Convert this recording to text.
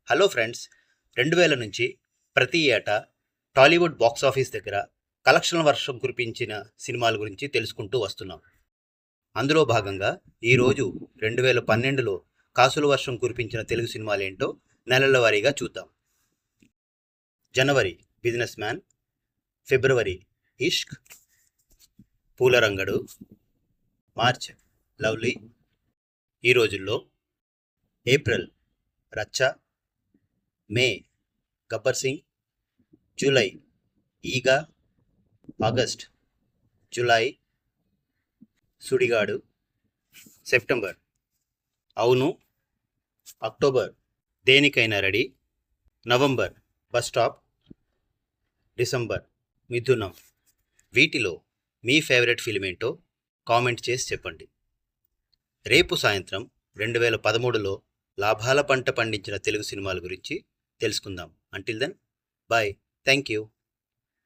Hello friends, 2000 నుంచి ప్రతి ఏటా టాలీవుడ్ బాక్స్ ఆఫీస్ దగ్గర కలెక్షన్ల వర్షం కురిపించిన సినిమాల గురించి తెలుసుకుంటూ వస్తున్నాం. అందులో భాగంగా ఈరోజు 2012లో కాసుల వర్షం కురిపించిన తెలుగు సినిమాలేంటో నెలల వారీగా చూద్దాం. జనవరి బిజినెస్ మ్యాన్, ఫిబ్రవరి Ishq, Poola Rangadu, March lovely, Ee Rojullo, April Racha, May Gabbar Singh, July Eega, August Julai, Sudigadu, September Avunu, October Denikaina ready, November bus stop, December Mithunam. వీటిలో మీ ఫేవరెట్ ఫిల్మ్ ఏంటో కామెంట్ చేసి చెప్పండి. రేపు సాయంత్రం 2013లో లాభాల పంట పండించిన తెలుగు సినిమాల గురించి తెలుసుకుందాం. Until then, bye, thank you.